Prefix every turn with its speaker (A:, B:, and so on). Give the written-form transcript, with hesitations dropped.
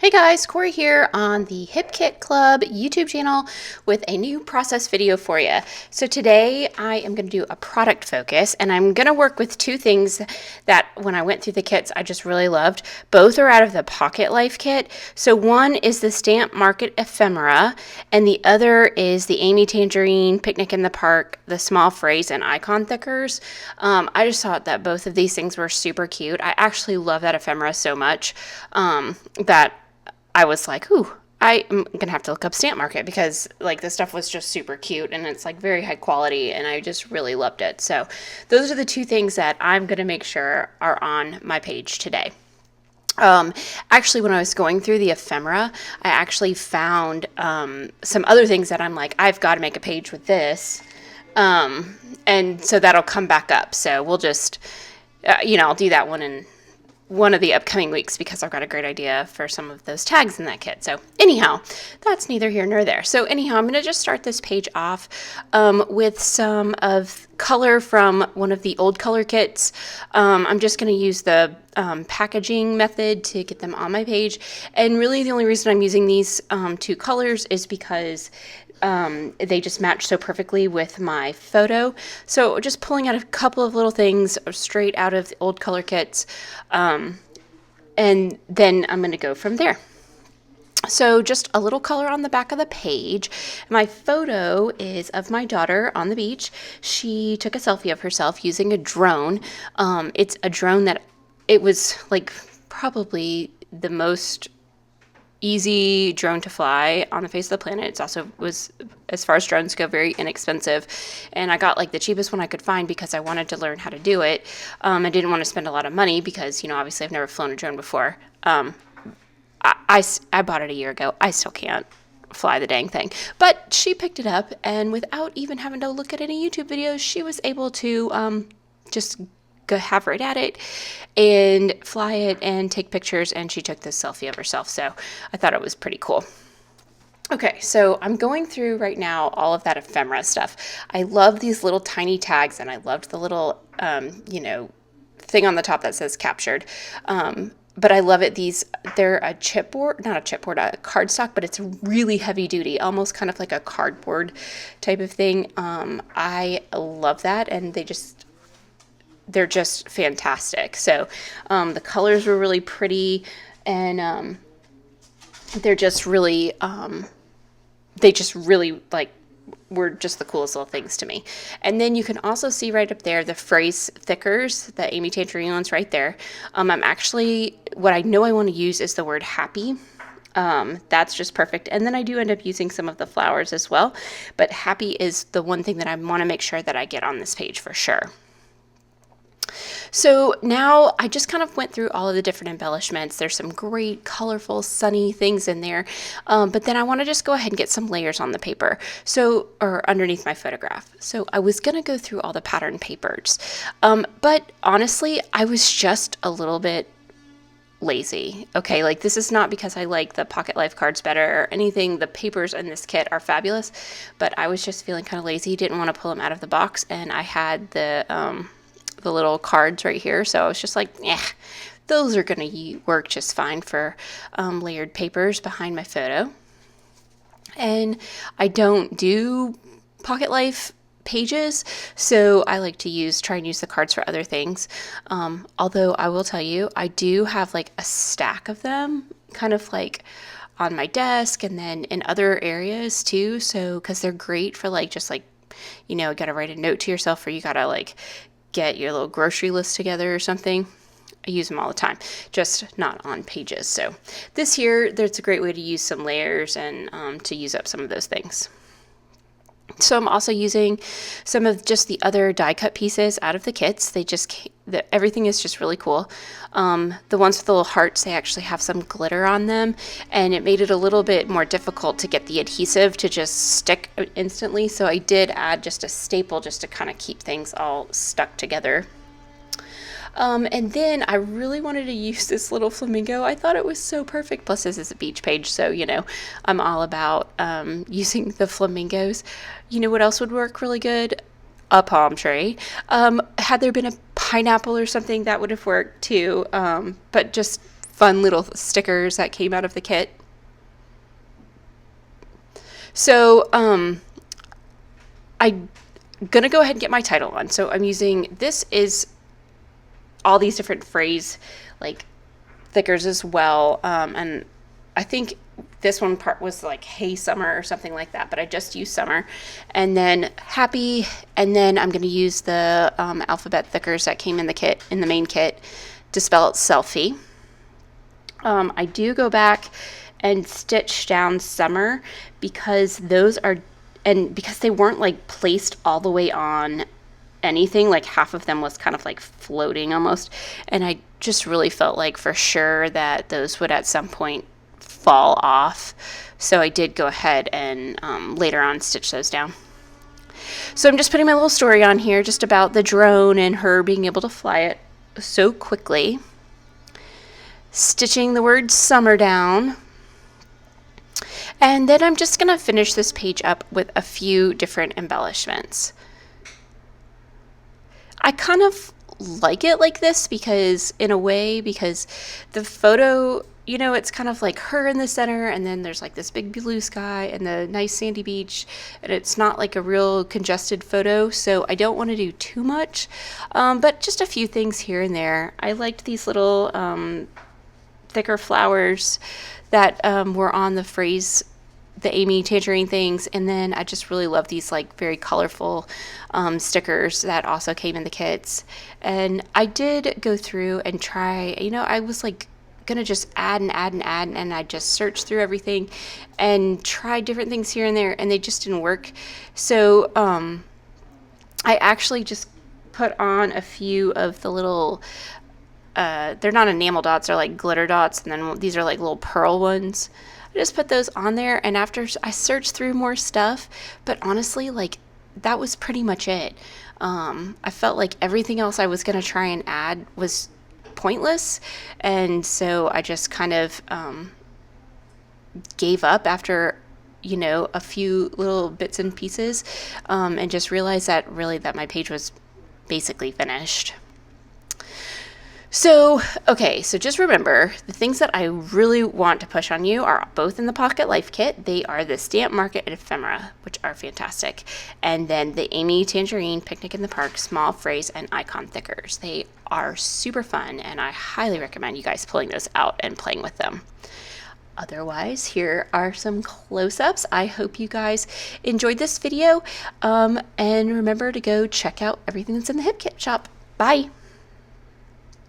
A: Hey guys, Corey here on the Hip Kit Club YouTube channel with a new process video for you. So today I am going to do a product focus, and I'm going to work with two things that when I went through the kits I just really loved. Both are out of the Pocket Life kit. So one is the Stamp Market Ephemera and the other is the Amy Tangerine Picnic in the Park, the small phrase and icon thickers. I just thought that both of these things were super cute. I actually love that ephemera so much that I was like, ooh, I am going to have to look up Stamp Market because like this stuff was just super cute and it's like very high quality and I just really loved it. So those are the two things that I'm going to make sure are on my page today. Actually, when I was going through the ephemera, I actually found some other things that I'm like, I've got to make a page with this. And so that'll come back up. So we'll just, I'll do that one in one of the upcoming weeks because I've got a great idea for some of those tags in that kit. So anyhow, that's neither here nor there. So anyhow, I'm going to just start this page off with some of color from one of the old color kits. I'm just going to use the packaging method to get them on my page. And really the only reason I'm using these two colors is because they just match so perfectly with my photo. So just pulling out a couple of little things straight out of the old color kits, and then I'm going to go from there. So just a little color on the back of the page. My photo is of my daughter on the beach. She took a selfie of herself using a drone. It's a drone that it was like probably the most easy drone to fly on the face of the planet. It's also was, as far as drones go, very inexpensive, and I got like the cheapest one I could find because I wanted to learn how to do it. I didn't want to spend a lot of money because obviously I've never flown a drone before. I bought it a year ago. I still can't fly the dang thing, but she picked it up, and without even having to look at any YouTube videos, she was able to just have right at it and fly it and take pictures, and she took this selfie of herself, so I thought it was pretty cool. Okay, so I'm going through right now all of that ephemera stuff. I love these little tiny tags, and I loved the little thing on the top that says captured. But I love it. They're a chipboard, not a chipboard, a cardstock, but it's really heavy duty, almost kind of like a cardboard type of thing. I love that, and they're just fantastic. So the colors were really pretty, and they're just really, they just really like were just the coolest little things to me. And then you can also see right up there the phrase thickers, the Amy Tangerine ones right there. What I know I want to use is the word happy. That's just perfect. And then I do end up using some of the flowers as well, but happy is the one thing that I want to make sure that I get on this page for sure. So now I just kind of went through all of the different embellishments. There's some great colorful sunny things in there, but then I want to just go ahead and get some layers on the paper, or underneath my photograph. So I was going to go through all the pattern papers, but honestly I was just a little bit lazy. Okay, like this is not because I like the Pocket Life cards better or anything. The papers in this kit are fabulous, but I was just feeling kind of lazy, didn't want to pull them out of the box, and I had the little cards right here, so I was just like, yeah, those are going to work just fine for layered papers behind my photo. And I don't do Pocket Life pages, so I like to try and use the cards for other things. Although I will tell you, I do have like a stack of them, kind of like on my desk and then in other areas too. So because they're great for like just like gotta write a note to yourself, or you gotta like get your little grocery list together or something. I use them all the time, just not on pages. So this here, there's a great way to use some layers and to use up some of those things. So I'm also using some of just the other die cut pieces out of the kits. Everything is just really cool. The ones with the little hearts, they actually have some glitter on them, and it made it a little bit more difficult to get the adhesive to just stick instantly. So I did add just a staple just to kind of keep things all stuck together. And then I really wanted to use this little flamingo. I thought it was so perfect. Plus this is a beach page, so I'm all about using the flamingos. You know what else would work really good? A palm tree. Had there been a pineapple or something, that would have worked too. But just fun little stickers that came out of the kit. So I'm gonna go ahead and get my title on. So I'm using, this is all these different phrase like thickers as well, and I think this one part was like hey summer or something like that, but I just used summer. And then happy, and then I'm going to use the alphabet thickers that came in the kit, in the main kit, to spell it selfie. I do go back and stitch down summer because those are, and because they weren't like placed all the way on anything, like half of them was kind of like floating almost, and I just really felt like for sure that those would at some point fall off. So I did go ahead and later on stitch those down. So I'm just putting my little story on here just about the drone and her being able to fly it so quickly. Stitching the word summer down. And then I'm just going to finish this page up with a few different embellishments. I kind of like it like this because, in a way, because the photo, you know, it's kind of like her in the center, and then there's like this big blue sky and the nice sandy beach, and it's not like a real congested photo, so I don't want to do too much, but just a few things here and there. I liked these little thicker flowers that were on the phrase, the Amy Tangerine things, and then I just really love these like very colorful stickers that also came in the kits. And I did go through and try, you know, I was like gonna just add and add and add, and I just searched through everything and tried different things here and there, and they just didn't work. So I actually just put on a few of the little they're not enamel dots, they're like glitter dots, and then these are like little pearl ones. I just put those on there, and after I searched through more stuff, but honestly, like, that was pretty much it. I felt like everything else I was going to try and add was pointless, and so I just kind of gave up after, you know, a few little bits and pieces, and just realized that really that my page was basically finished. So, okay, so just remember, the things that I really want to push on you are both in the Pocket Life Kit. They are the Stamp Market and Ephemera, which are fantastic. And then the Amy Tangerine Picnic in the Park Small Phrase and Icon Thickers. They are super fun, and I highly recommend you guys pulling those out and playing with them. Otherwise, here are some close-ups. I hope you guys enjoyed this video, and remember to go check out everything that's in the Hip Kit shop. Bye!